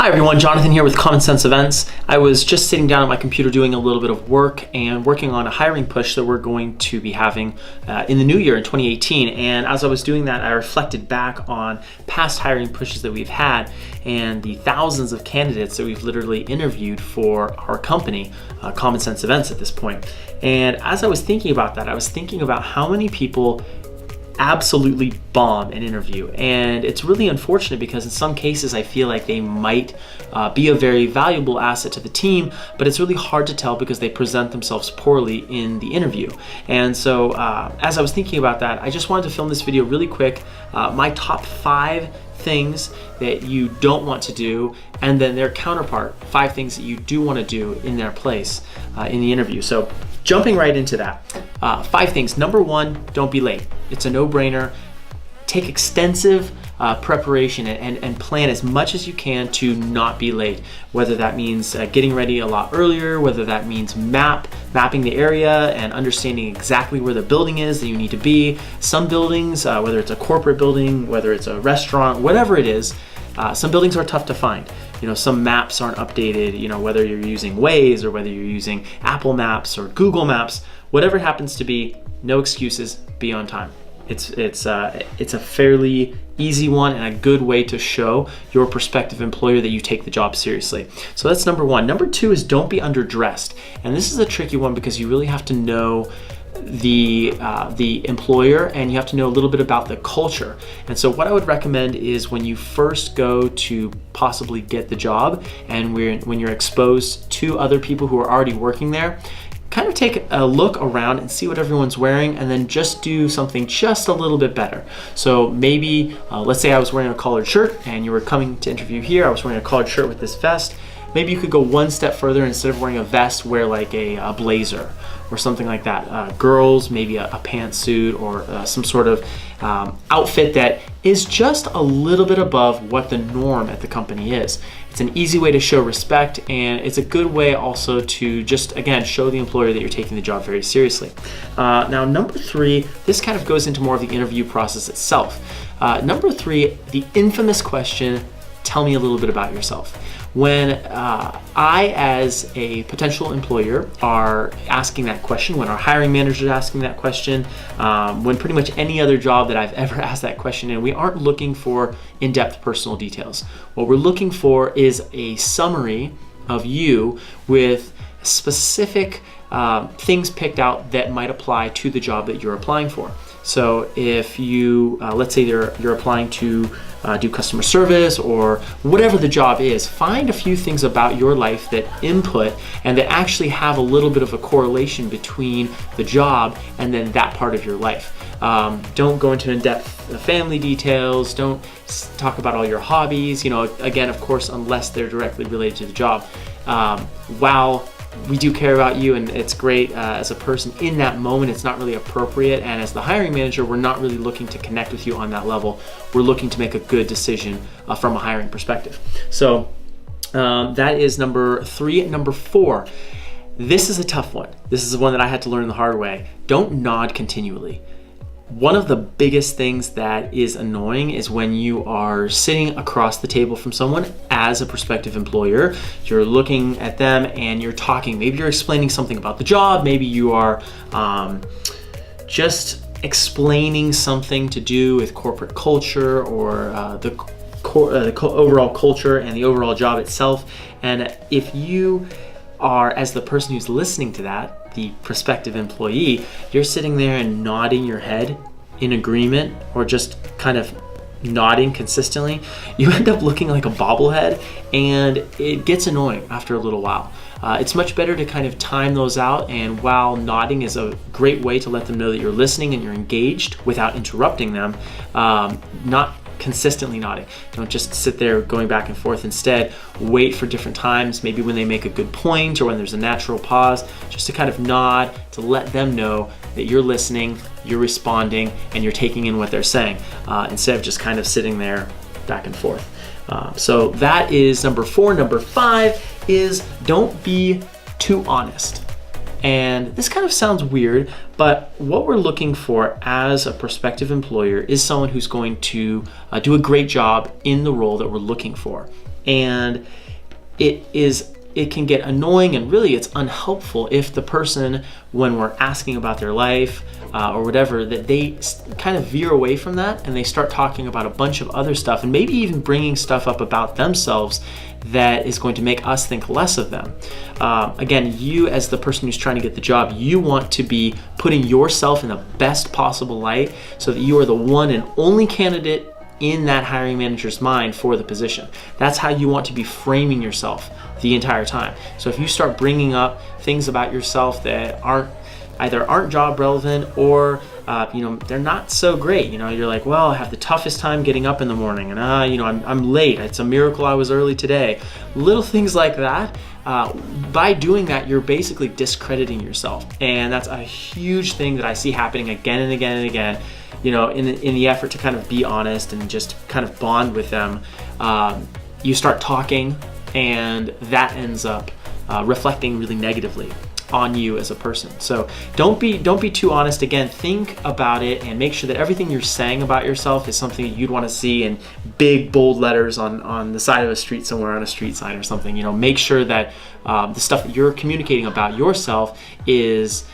Hi everyone, Jonathan here with Common Sense Events. I was just sitting down at my computer doing a little bit of work and working on a hiring push that we're going to be having in the new year in 2018. And as I was doing that, I reflected back on past hiring pushes that we've had and the thousands of candidates that we've literally interviewed for our company, Common Sense Events at this point. And as I was thinking about that, I was thinking about how many people absolutely bomb an interview, and it's really unfortunate because in some cases I feel like they might be a very valuable asset to the team, but it's really hard to tell because they present themselves poorly in the interview. And so as I was thinking about that, I just wanted to film this video really quick, my top 5 things that you don't want to do, and then their counterpart, 5 things that you do want to do in their place in the interview. So jumping right into that, 5 things. Number 1, don't be late. It's a no-brainer. Take extensive preparation and plan as much as you can to not be late, whether that means getting ready a lot earlier, whether that means mapping the area and understanding exactly where the building is that you need to be. Some buildings, whether it's a corporate building, whether it's a restaurant, whatever it is, some buildings are tough to find. You know, some maps aren't updated, you know, whether you're using Waze or whether you're using Apple Maps or Google Maps, whatever it happens to be, no excuses, be on time. It's a fairly easy one and a good way to show your prospective employer that you take the job seriously. So that's number 1. Number 2 is don't be underdressed. And this is a tricky one because you really have to know the employer and you have to know a little bit about the culture. And so what I would recommend is when you first go to possibly get the job and when you're exposed to other people who are already working there, kind of take a look around and see what everyone's wearing and then just do something just a little bit better. So maybe, let's say I was wearing a collared shirt and you were coming to interview here, I was wearing a collared shirt with this vest. Maybe you could go one step further. Instead of wearing a vest, wear like a blazer or something like that. Girls, maybe a pantsuit or some sort of outfit that is just a little bit above what the norm at the company is. It's an easy way to show respect, and it's a good way also to just, again, show the employer that you're taking the job very seriously. Now, number 3, this kind of goes into more of the interview process itself. Number 3, the infamous question, tell me a little bit about yourself. When I, as a potential employer, are asking that question, when our hiring manager is asking that question, when pretty much any other job that I've ever asked that question in, we aren't looking for in-depth personal details. What we're looking for is a summary of you with specific things picked out that might apply to the job that you're applying for. So if you, let's say you're applying to do customer service or whatever the job is, find a few things about your life that input and that actually have a little bit of a correlation between the job and then that part of your life. Don't go into in-depth family details, don't talk about all your hobbies, you know, again, of course, unless they're directly related to the job. While we do care about you and it's great as a person in that moment, it's not really appropriate, and as the hiring manager, we're not really looking to connect with you on that level. We're looking to make a good decision from a hiring perspective. So that is number 3. Number 4, this is a tough one. This is the one that I had to learn the hard way. Don't nod continually. One of the biggest things that is annoying is when you are sitting across the table from someone as a prospective employer, you're looking at them and you're talking, maybe you're explaining something about the job, maybe you are just explaining something to do with corporate culture or the overall culture and the overall job itself. And if you are, as the person who's listening to that, the prospective employee, you're sitting there and nodding your head in agreement or just kind of nodding consistently, you end up looking like a bobblehead, and it gets annoying after a little while. It's much better to kind of time those out, and while nodding is a great way to let them know that you're listening and you're engaged without interrupting them, not consistently nodding. Don't just sit there going back and forth. Instead, wait for different times, maybe when they make a good point or when there's a natural pause, just to kind of nod to let them know that you're listening, you're responding, and you're taking in what they're saying, instead of just kind of sitting there back and forth. So that is number 4. Number 5 is don't be too honest. And this kind of sounds weird, but what we're looking for as a prospective employer is someone who's going to do a great job in the role that we're looking for. And it can get annoying, and really it's unhelpful if the person, when we're asking about their life or whatever, that they kind of veer away from that and they start talking about a bunch of other stuff, and maybe even bringing stuff up about themselves that is going to make us think less of them. Again, you as the person who's trying to get the job, you want to be putting yourself in the best possible light so that you are the one and only candidate in that hiring manager's mind for the position. That's how you want to be framing yourself the entire time. So if you start bringing up things about yourself that either aren't job relevant or they're not so great. You're like, well, I have the toughest time getting up in the morning, and I'm late. It's a miracle I was early today. Little things like that. By doing that, you're basically discrediting yourself, and that's a huge thing that I see happening again and again and again. In the effort to kind of be honest and just kind of bond with them, you start talking, and that ends up reflecting really negatively on you as a person. So don't be too honest. Again, think about it and make sure that everything you're saying about yourself is something that you'd want to see in big bold letters on the side of a street somewhere, on a street sign or something. Make sure that the stuff that you're communicating about yourself is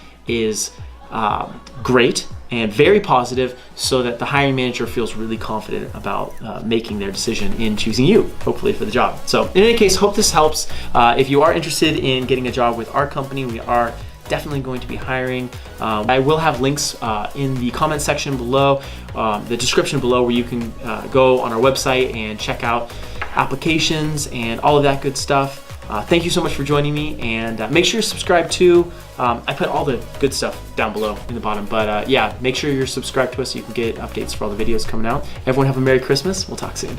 great and very positive, so that the hiring manager feels really confident about making their decision in choosing you, hopefully, for the job. So in any case, hope this helps. If you are interested in getting a job with our company, we are definitely going to be hiring. I will have links in the comment section below, the description below, where you can go on our website and check out applications and all of that good stuff. Thank you so much for joining me, and make sure you're subscribed too. I put all the good stuff down below in the bottom, but yeah, make sure you're subscribed to us so you can get updates for all the videos coming out. Everyone have a Merry Christmas. We'll talk soon.